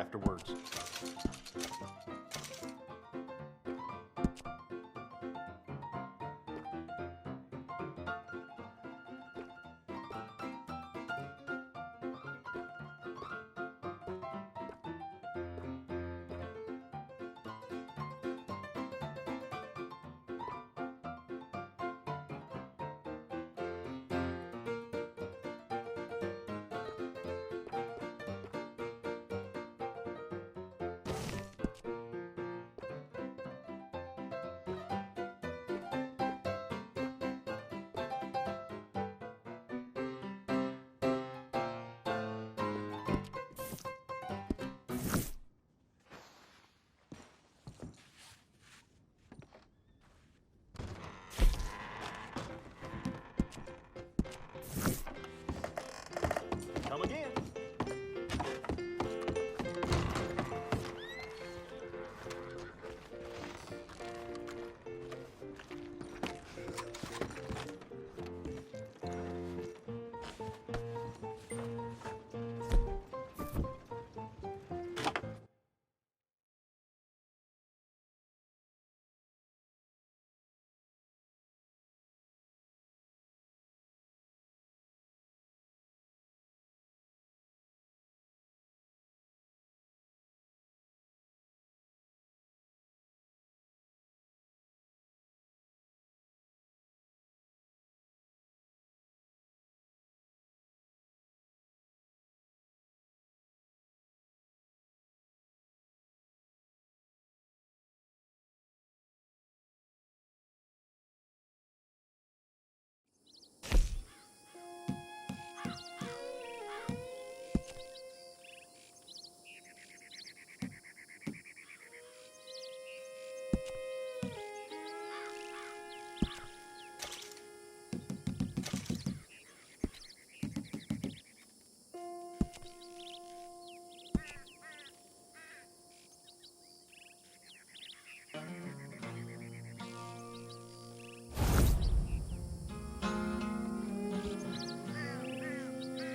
afterwards. Come again.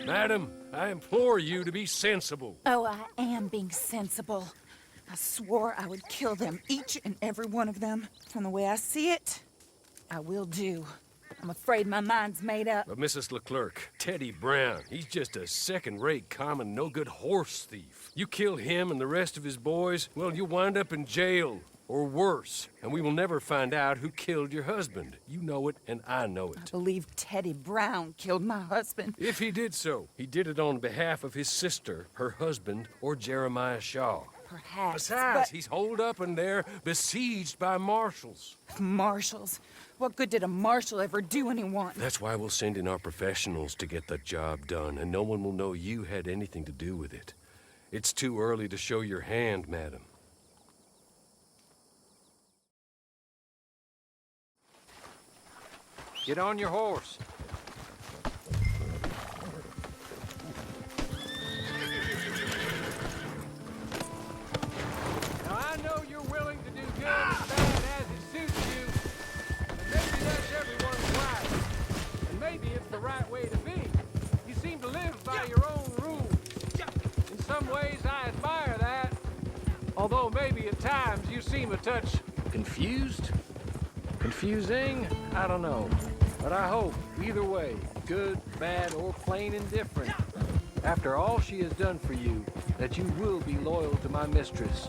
Madam, I implore you to be sensible. Oh, I am being sensible. I swore I would kill them, each and every one of them. From the way I see it, I will do. I'm afraid my mind's made up. But Mrs. Leclerc, Teddy Brown, he's just a second-rate, common, no-good horse thief. You kill him and the rest of his boys, well, you'll wind up in jail. Or worse, and we will never find out who killed your husband. You know it, and I know I it. believe Teddy Brown killed my husband. If he did so, he did it on behalf of his sister, her husband, or Jeremiah Shaw. Perhaps, Besides, he's holed up in there, besieged by marshals. but marshals. What good did a marshal ever do anyone? That's why we'll send in our professionals to get the job done, and no one will know you had anything to do with it. It's too early to show your hand, madam. Get on your horse. Now, I know you're willing to do good and bad as it suits you. And maybe that's everyone's right. And maybe it's the right way to be. You seem to live by your own rules. In some ways, I admire that. Although maybe at times you seem a touch confused? Confusing? I don't know. But I hope, either way, good, bad, or plain indifferent, after all she has done for you, that you will be loyal to my mistress.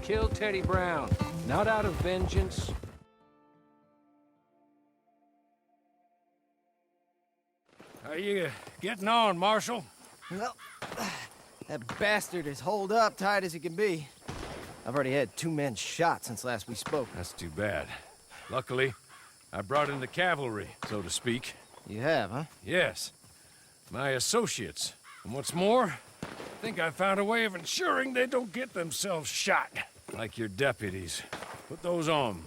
Kill Teddy Brown, not out of vengeance. How you getting on, Marshal? Well, that bastard is holed up tight as he can be. I've already had 2 men shot since last we spoke. That's too bad. Luckily, I brought in the cavalry, so to speak. You have, huh? Yes, my associates. And what's more, I think I found a way of ensuring they don't get themselves shot. Like your deputies. Put those on.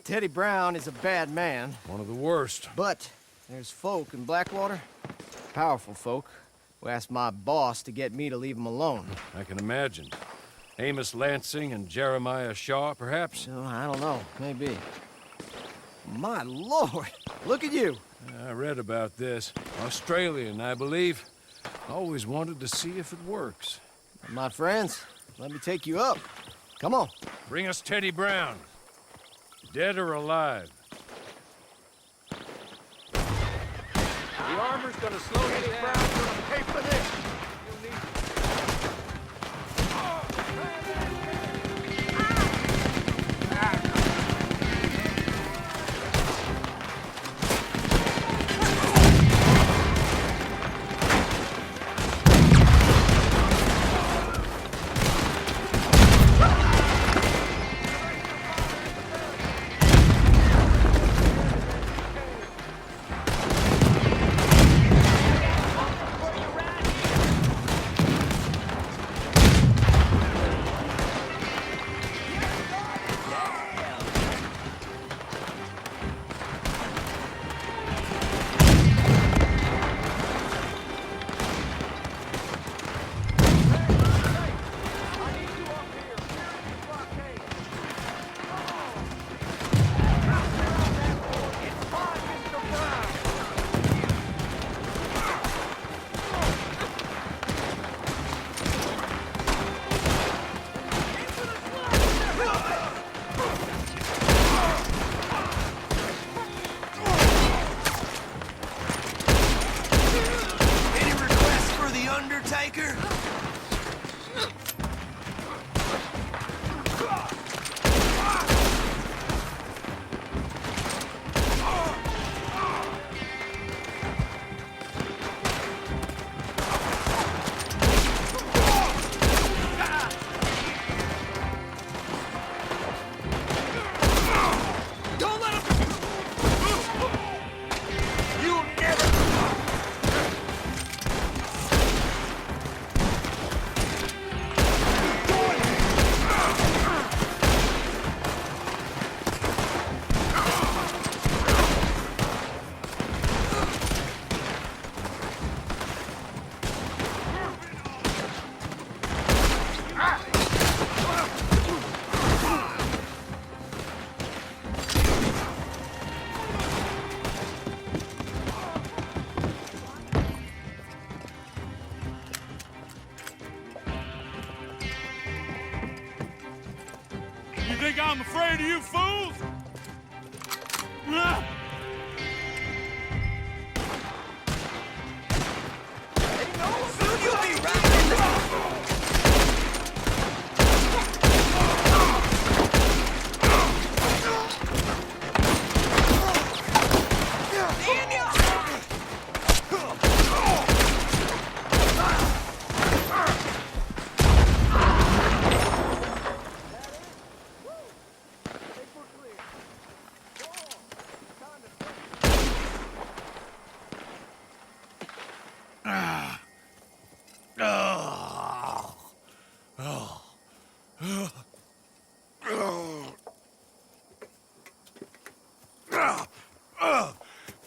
Teddy Brown is a bad man, One of the worst. but there's folk in Blackwater, powerful folk, who asked my boss to get me to leave him alone. I can imagine. Amos Lansing and Jeremiah Shaw, perhaps? So, I don't know, maybe. My lord, look at you. I read about this. Australian, I believe. Always wanted to see if it works. My friends, let me take you up. Come on. Bring us Teddy Brown. Dead or alive. The armor's gonna slow you down. Gonna pay for this. You'll need Any requests for the Undertaker? Don't let him... You'll never... You think I'm afraid of you fools? Nah. Soon you'll be right in the...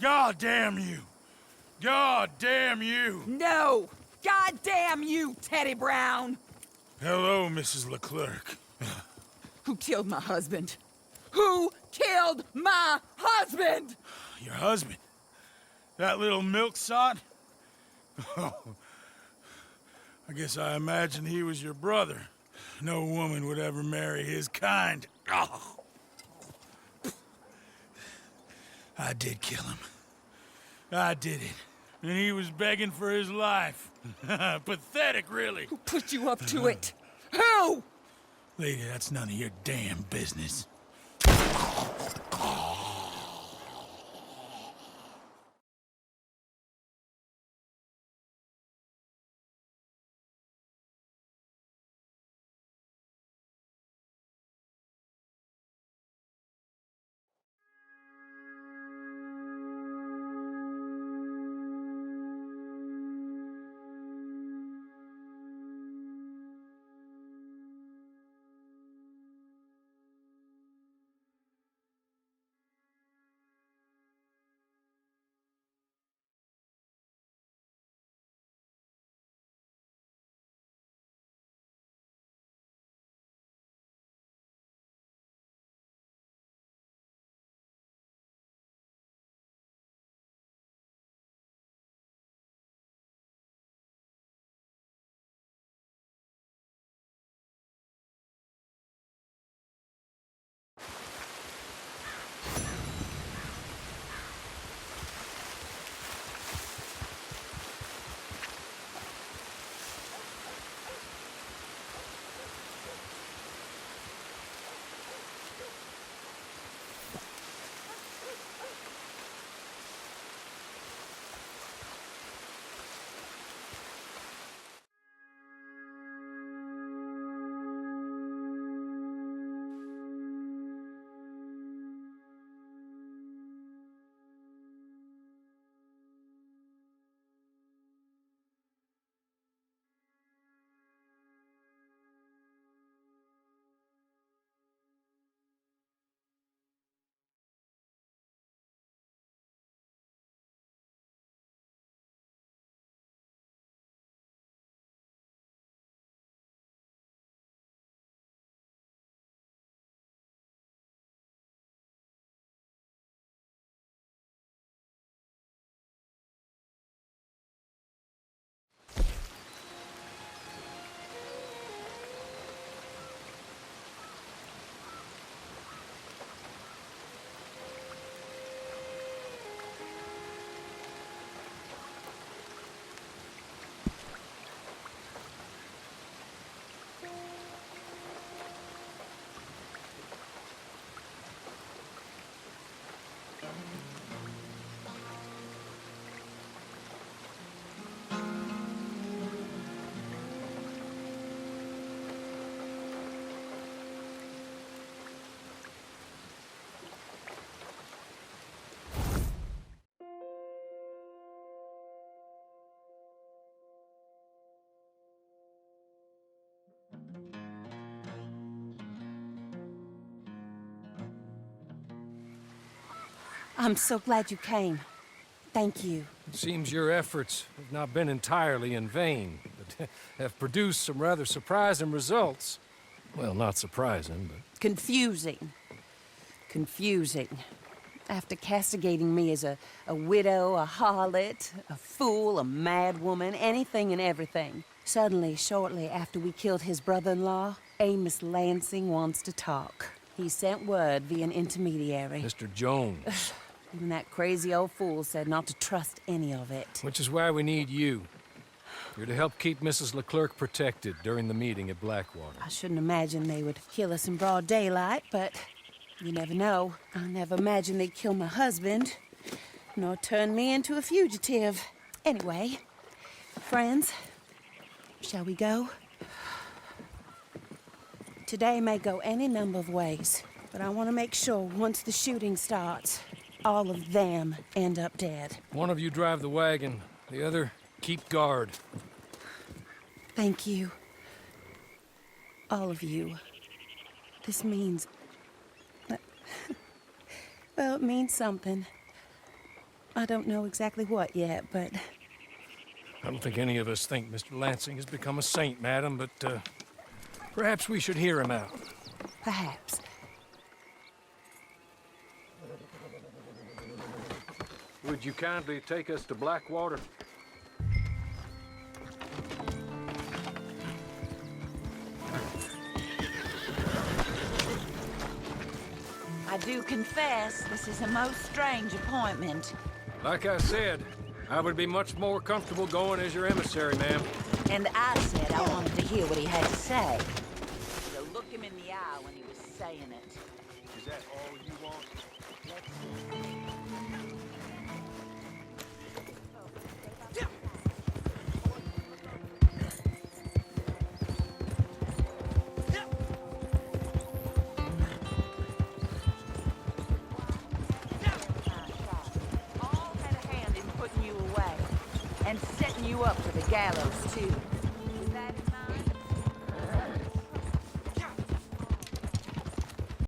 God damn you! God damn you! No! God damn you, Teddy Brown! Hello, Mrs. Leclerc. Who killed my husband? Who killed my husband? Your husband? That little milksot? Oh, I guess I imagined he was your brother. No woman would ever marry his kind. Oh. I did kill him. I did it. And he was begging for his life. Pathetic, really. Who put you up to it? Who? Lady, that's none of your damn business. I'm so glad you came. Thank you. It seems your efforts have not been entirely in vain, but have produced some rather surprising results. Well, not surprising, but... Confusing. Confusing. After castigating me as a widow, a harlot, a fool, a mad woman, anything and everything, suddenly, shortly after we killed his brother-in-law, Amos Lansing wants to talk. He sent word via an intermediary. Mr. Jones. Even that crazy old fool said not to trust any of it. Which is why we need you. You're to help keep Mrs. Leclerc protected during the meeting at Blackwater. I shouldn't imagine they would kill us in broad daylight, but you never know. I never imagined they'd kill my husband, nor turn me into a fugitive. Anyway, friends, shall we go? Today may go any number of ways, but I want to make sure once the shooting starts, all of them end up dead. One of you drive the wagon, the other keep guard. Thank you. All of you. This means... well, it means something. I don't know exactly what yet, but... I don't think any of us think Mr. Lansing has become a saint, madam, but perhaps we should hear him out. Perhaps. Would you kindly take us to Blackwater? I do confess, this is a most strange appointment. Like I said, I would be much more comfortable going as your emissary, ma'am. And I said I wanted to hear what he had to say. So look him in the eye when he was saying it. Is that all you want? All had a hand in putting you away. And setting you up for the gallows, too.